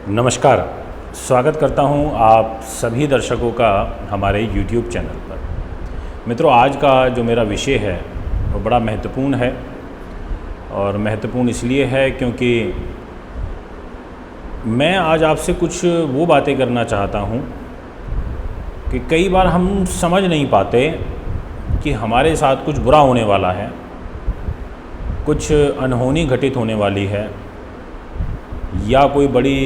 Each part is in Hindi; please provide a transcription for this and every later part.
नमस्कार। स्वागत करता हूं आप सभी दर्शकों का हमारे YouTube चैनल पर। मित्रों, आज का जो मेरा विषय है वो बड़ा महत्वपूर्ण है और महत्वपूर्ण इसलिए है क्योंकि मैं आज आपसे कुछ वो बातें करना चाहता हूं कि कई बार हम समझ नहीं पाते कि हमारे साथ कुछ बुरा होने वाला है, कुछ अनहोनी घटित होने वाली है या कोई बड़ी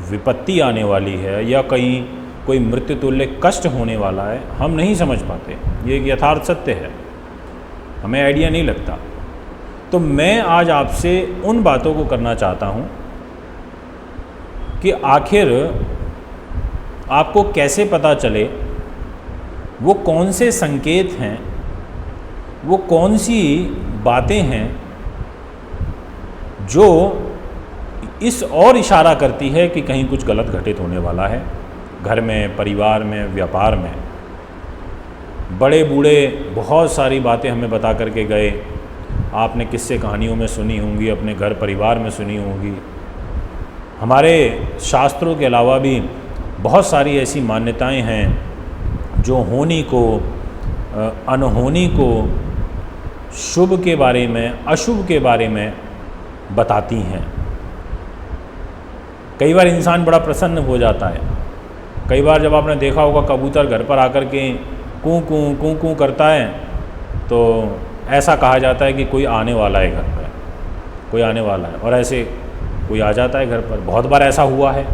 विपत्ति आने वाली है या कहीं कोई मृत्यु तुल्य कष्ट होने वाला है। हम नहीं समझ पाते, ये एक यथार्थ सत्य है, हमें आइडिया नहीं लगता। तो मैं आज आपसे उन बातों को करना चाहता हूँ कि आखिर आपको कैसे पता चले वो कौन से संकेत हैं, वो कौन सी बातें हैं जो इस और इशारा करती है कि कहीं कुछ गलत घटित होने वाला है। घर में, परिवार में, व्यापार में। बड़े बूढ़े बहुत सारी बातें हमें बता करके गए। आपने किस्से कहानियों में सुनी होंगी, अपने घर परिवार में सुनी होंगी। हमारे शास्त्रों के अलावा भी बहुत सारी ऐसी मान्यताएं हैं जो होनी को, अनहोनी को, शुभ के बारे में, अशुभ के बारे में बताती हैं। कई बार इंसान बड़ा प्रसन्न हो जाता है। कई बार जब आपने देखा होगा कबूतर घर पर आकर के कूं कूं कूं कूं करता है तो ऐसा कहा जाता है कि कोई आने वाला है घर पर, कोई आने वाला है, और ऐसे कोई आ जाता है घर पर। बहुत बार ऐसा हुआ है।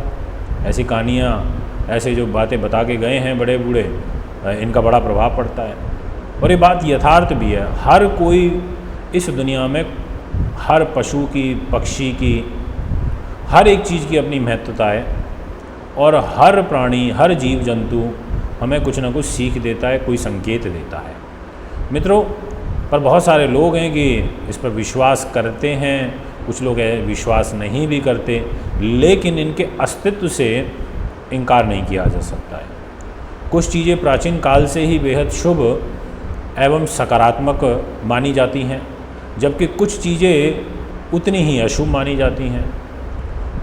ऐसी कहानियाँ, ऐसे जो बातें बता के गए हैं बड़े बूढ़े, इनका बड़ा प्रभाव पड़ता है और ये बात यथार्थ भी है। हर कोई इस दुनिया में, हर पशु की, पक्षी की, हर एक चीज़ की अपनी महत्वता है और हर प्राणी, हर जीव जंतु हमें कुछ ना कुछ सीख देता है, कोई संकेत देता है। मित्रों, पर बहुत सारे लोग हैं कि इस पर विश्वास करते हैं, कुछ लोग विश्वास नहीं भी करते, लेकिन इनके अस्तित्व से इनकार नहीं किया जा सकता है। कुछ चीज़ें प्राचीन काल से ही बेहद शुभ एवं सकारात्मक मानी जाती हैं, जबकि कुछ चीज़ें उतनी ही अशुभ मानी जाती हैं।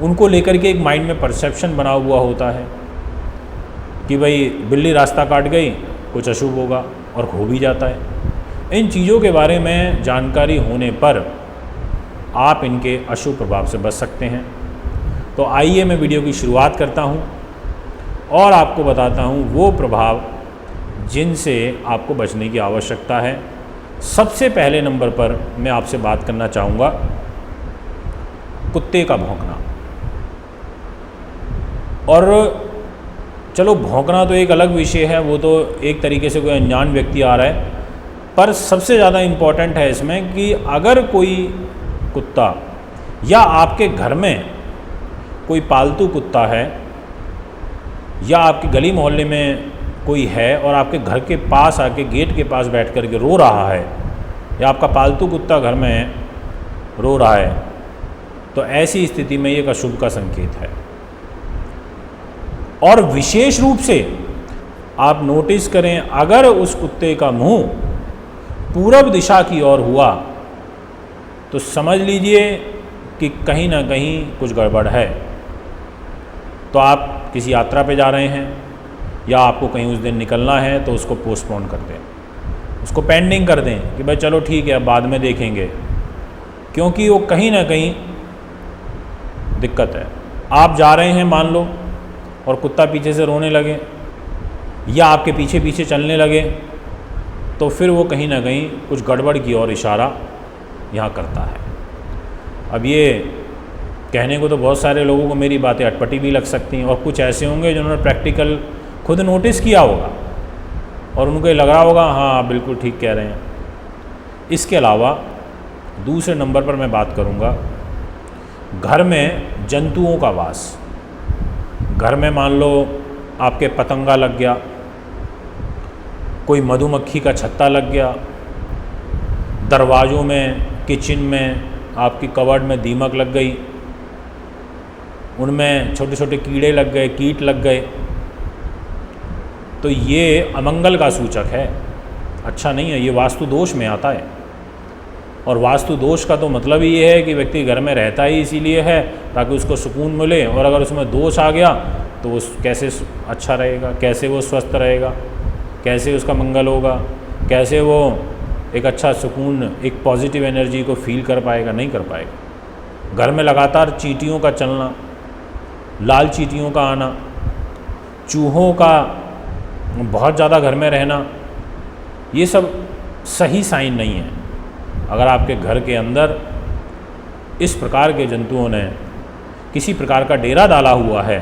उनको लेकर के एक माइंड में परसेप्शन बना हुआ होता है कि भाई बिल्ली रास्ता काट गई, कुछ अशुभ होगा, और हो भी जाता है। इन चीज़ों के बारे में जानकारी होने पर आप इनके अशुभ प्रभाव से बच सकते हैं। तो आइए मैं वीडियो की शुरुआत करता हूं और आपको बताता हूं वो प्रभाव जिनसे आपको बचने की आवश्यकता है। सबसे पहले नंबर पर मैं आपसे बात करना चाहूँगा कुत्ते का भौंकना। और चलो, भौंकना तो एक अलग विषय है, वो तो एक तरीके से कोई अनजान व्यक्ति आ रहा है, पर सबसे ज़्यादा इम्पॉर्टेंट है इसमें कि अगर कोई कुत्ता या आपके घर में कोई पालतू कुत्ता है या आपके गली मोहल्ले में कोई है और आपके घर के पास आके गेट के पास बैठ कर के रो रहा है, या आपका पालतू कुत्ता घर में रो रहा है, तो ऐसी स्थिति में एक अशुभ का संकेत है। और विशेष रूप से आप नोटिस करें, अगर उस कुत्ते का मुंह पूरब दिशा की ओर हुआ तो समझ लीजिए कि कहीं ना कहीं कुछ गड़बड़ है। तो आप किसी यात्रा पे जा रहे हैं या आपको कहीं उस दिन निकलना है तो उसको पोस्टपोन कर दें, उसको पेंडिंग कर दें कि भाई चलो ठीक है, बाद में देखेंगे, क्योंकि वो कहीं ना कहीं दिक्कत है। आप जा रहे हैं मान लो और कुत्ता पीछे से रोने लगे या आपके पीछे पीछे चलने लगे, तो फिर वो कहीं ना कहीं कुछ गड़बड़ की ओर इशारा यहाँ करता है। अब ये कहने को तो बहुत सारे लोगों को मेरी बातें अटपटी भी लग सकती हैं, और कुछ ऐसे होंगे जिन्होंने प्रैक्टिकल खुद नोटिस किया होगा और उनको ये लग रहा होगा हाँ बिल्कुल ठीक कह रहे हैं। इसके अलावा दूसरे नंबर पर मैं बात करूँगा घर में जंतुओं का वास। घर में मान लो आपके पतंगा लग गया, कोई मधुमक्खी का छत्ता लग गया, दरवाज़ों में, किचन में, आपकी कबर्ड में दीमक लग गई, उनमें छोटे छोटे कीड़े लग गए, कीट लग गए, तो ये अमंगल का सूचक है, अच्छा नहीं है, ये वास्तु दोष में आता है। और वास्तु दोष का तो मतलब ही ये है कि व्यक्ति घर में रहता ही इसीलिए है ताकि उसको सुकून मिले, और अगर उसमें दोष आ गया तो वो कैसे अच्छा रहेगा, कैसे वो स्वस्थ रहेगा, कैसे उसका मंगल होगा, कैसे वो एक अच्छा सुकून, एक पॉजिटिव एनर्जी को फील कर पाएगा, नहीं कर पाएगा। घर में लगातार चींटियों का चलना, लाल चींटियों का आना, चूहों का बहुत ज़्यादा घर में रहना, ये सब सही साइन नहीं है। अगर आपके घर के अंदर इस प्रकार के जंतुओं ने किसी प्रकार का डेरा डाला हुआ है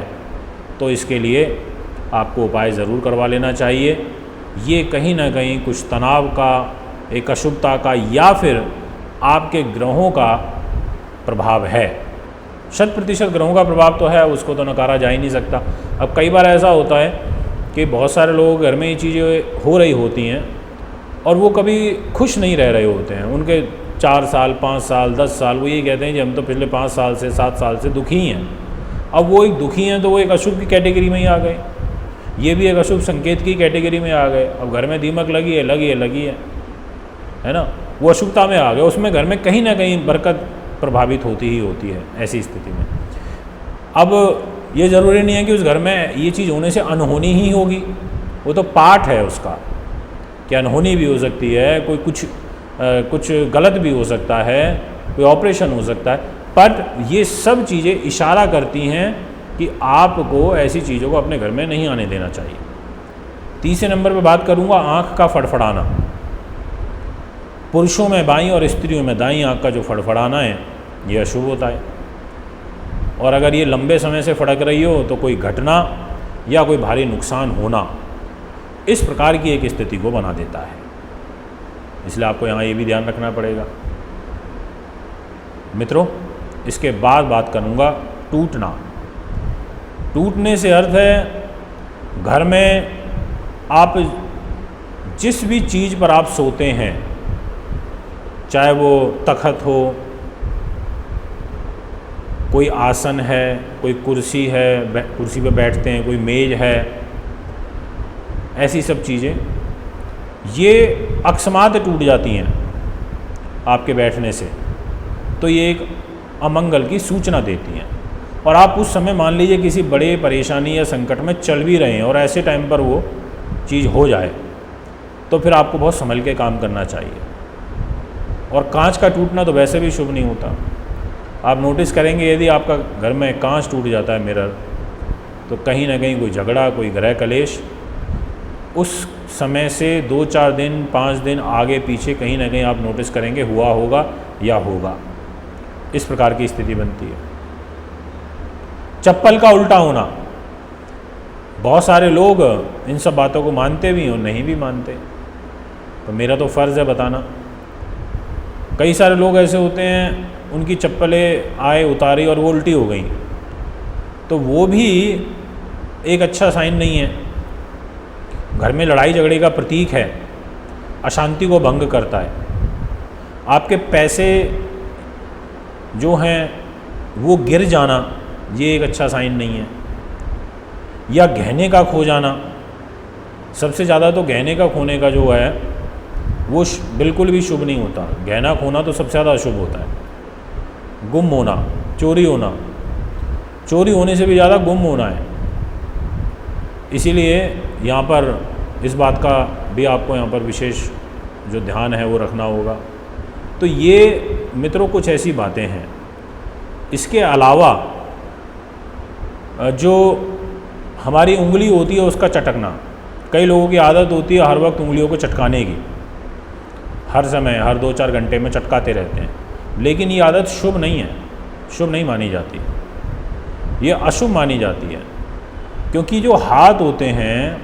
तो इसके लिए आपको उपाय ज़रूर करवा लेना चाहिए। ये कहीं ना कहीं कुछ तनाव का, एक अशुभता का, या फिर आपके ग्रहों का प्रभाव है। 100% ग्रहों का प्रभाव तो है, उसको तो नकारा जा ही नहीं सकता। अब कई बार ऐसा होता है कि बहुत सारे लोग घर में ये चीज़ें हो रही होती हैं और वो कभी खुश नहीं रह रहे होते हैं। उनके 4 साल, 5 साल, 10 साल वो ये कहते हैं कि हम तो पिछले 5 साल से, 7 साल से दुखी हैं। अब वो एक दुखी हैं तो वो एक अशुभ की कैटेगरी में ही आ गए, ये भी एक अशुभ संकेत की कैटेगरी में आ गए। अब घर में दीमक लगी है ना, वो अशुभता में आ गए, उसमें घर में कहीं ना कहीं बरकत प्रभावित होती ही होती है ऐसी स्थिति में। अब ये ज़रूरी नहीं है कि उस घर में ये चीज़ होने से अनहोनी ही होगी, वो तो पार्ट है उसका, कि अनहोनी भी हो सकती है, कोई कुछ गलत भी हो सकता है, कोई ऑपरेशन हो सकता है, बट ये सब चीज़ें इशारा करती हैं कि आपको ऐसी चीज़ों को अपने घर में नहीं आने देना चाहिए। तीसरे नंबर पे बात करूँगा आँख का फड़फड़ाना। पुरुषों में बाईं और स्त्रियों में दाईं आँख का जो फड़फड़ाना है ये अशुभ होता है, और अगर ये लंबे समय से फड़क रही हो तो कोई घटना या कोई भारी नुकसान होना, इस प्रकार की एक स्थिति को बना देता है। इसलिए आपको यहाँ ये भी ध्यान रखना पड़ेगा। मित्रों, इसके बाद बात करूँगा टूटना। टूटने से अर्थ है घर में आप जिस भी चीज़ पर आप सोते हैं, चाहे वो तख्त हो, कोई आसन है, कोई कुर्सी है, कुर्सी पे बैठते हैं, कोई मेज है, ऐसी सब चीज़ें, ये अकस्मात टूट जाती हैं आपके बैठने से, तो ये एक अमंगल की सूचना देती हैं। और आप उस समय मान लीजिए किसी बड़े परेशानी या संकट में चल भी रहे हैं और ऐसे टाइम पर वो चीज़ हो जाए, तो फिर आपको बहुत संभल के काम करना चाहिए। और कांच का टूटना तो वैसे भी शुभ नहीं होता। आप नोटिस करेंगे यदि आपका घर में कांच टूट जाता है, मिरर, तो कहीं ना कहीं कोई झगड़ा, कोई गृह कलेश उस समय से 2-4 दिन, 5 दिन आगे पीछे कहीं ना कहीं आप नोटिस करेंगे हुआ होगा या होगा। इस प्रकार की स्थिति बनती है। चप्पल का उल्टा होना, बहुत सारे लोग इन सब बातों को मानते भी और नहीं भी मानते, तो मेरा तो फ़र्ज़ है बताना। कई सारे लोग ऐसे होते हैं, उनकी चप्पलें आए, उतारी और वो उल्टी हो गई, तो वो भी एक अच्छा साइन नहीं है। घर में लड़ाई झगड़े का प्रतीक है, अशांति को भंग करता है। आपके पैसे जो हैं वो गिर जाना, ये एक अच्छा साइन नहीं है। या गहने का खो जाना, सबसे ज़्यादा तो गहने का खोने का जो है वो बिल्कुल भी शुभ नहीं होता। गहना खोना तो सबसे ज़्यादा अशुभ होता है। गुम होना, चोरी होना, चोरी होने से भी ज़्यादा गुम होना है। इसीलिए यहाँ पर इस बात का भी आपको यहाँ पर विशेष जो ध्यान है वो रखना होगा। तो ये मित्रों कुछ ऐसी बातें हैं। इसके अलावा जो हमारी उंगली होती है उसका चटकना, कई लोगों की आदत होती है हर वक्त उंगलियों को चटकाने की, हर समय, हर 2-4 घंटे में चटकाते रहते हैं, लेकिन ये आदत शुभ नहीं है, शुभ नहीं मानी जाती, ये अशुभ मानी जाती है। क्योंकि जो हाथ होते हैं,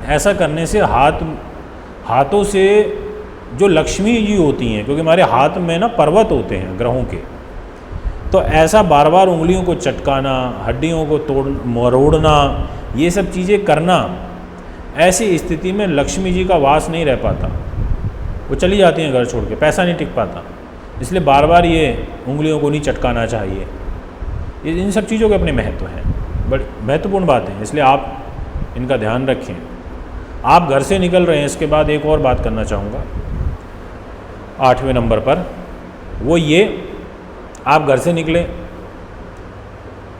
ऐसा करने से हाथों से जो लक्ष्मी जी होती हैं, क्योंकि हमारे हाथ में ना पर्वत होते हैं ग्रहों के, तो ऐसा बार बार उंगलियों को चटकाना, हड्डियों को मरोड़ना, ये सब चीज़ें करना, ऐसी स्थिति में लक्ष्मी जी का वास नहीं रह पाता, वो चली जाती हैं घर छोड़ के, पैसा नहीं टिक पाता। इसलिए बार बार ये उंगलियों को नहीं चटकाना चाहिए। इन सब चीज़ों के अपने महत्व हैं, बड़ी महत्वपूर्ण बात है, इसलिए आप इनका ध्यान रखें। आप घर से निकल रहे हैं, इसके बाद एक और बात करना चाहूँगा। 8वें नंबर पर, वो ये, आप घर से निकले,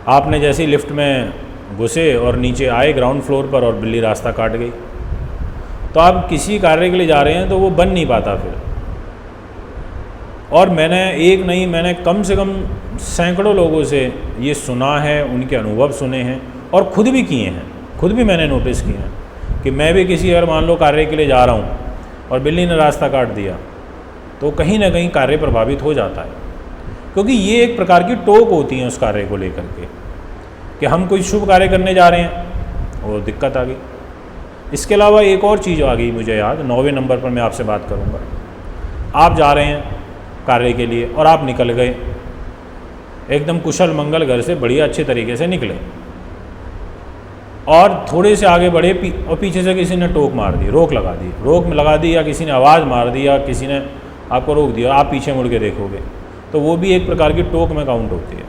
आपने जैसे ही लिफ्ट में घुसे और नीचे आए ग्राउंड फ्लोर पर और बिल्ली रास्ता काट गई। तो आप किसी कार्य के लिए जा रहे हैं तो वो बन नहीं पाता फिर। और मैंने एक नहीं, मैंने कम से कम सैकड़ों लोगों से ये सुना है, उनके अनुभव सुने हैं और ख़ुद भी किए हैं, खुद भी मैंने नोटिस किए हैं कि मैं भी किसी अगर मान लो कार्य के लिए जा रहा हूँ और बिल्ली ने रास्ता काट दिया तो कहीं ना कहीं कार्य प्रभावित हो जाता है, क्योंकि ये एक प्रकार की टोक होती है उस कार्य को लेकर के कि हम कोई शुभ कार्य करने जा रहे हैं और दिक्कत आ गई। इसके अलावा एक और चीज़ आ गई मुझे याद, 9वें नंबर पर मैं आपसे बात करूँगा। आप जा रहे हैं कार्य के लिए और आप निकल गए, एकदम कुशल मंगल घर से बढ़िया अच्छे तरीके से निकले और थोड़े से आगे बढ़े और पीछे से किसी ने टोक मार दी, रोक लगा दी या किसी ने आवाज़ मार दी या किसी ने आपको रोक दिया और आप पीछे मुड़ के देखोगे तो वो भी एक प्रकार की टोक में काउंट होती है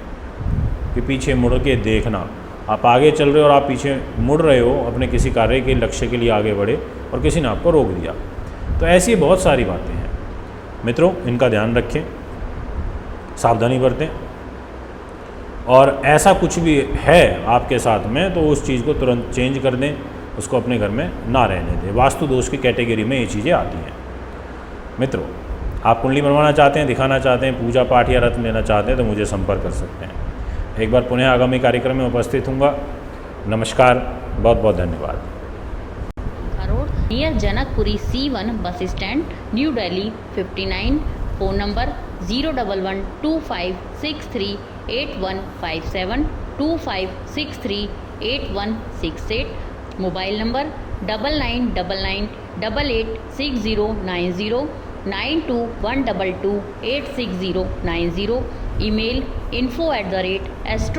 कि पीछे मुड़ के देखना। आप आगे चल रहे हो और आप पीछे मुड़ रहे हो, अपने किसी कार्य के लक्ष्य के लिए आगे बढ़े और किसी ने आपको रोक दिया। तो ऐसी बहुत सारी बातें हैं मित्रों, इनका ध्यान रखें, सावधानी बरतें और ऐसा कुछ भी है आपके साथ में तो उस चीज़ को तुरंत चेंज कर दें, उसको अपने घर में ना रहने दें। वास्तु दोष की कैटेगरी में ये चीज़ें आती हैं। मित्रों, आप कुंडली बनवाना चाहते हैं, दिखाना चाहते हैं, पूजा पाठ या रत्न लेना चाहते हैं तो मुझे संपर्क कर सकते हैं। एक बार पुनः आगामी कार्यक्रम में उपस्थित हूँगा। नमस्कार, बहुत बहुत धन्यवाद। Road near Janakpuri C1 bus stand, new Delhi 59। Phone number 01125638157 25638168। Mobile number 9999886090 9212286090। Email info@astrohouse.in।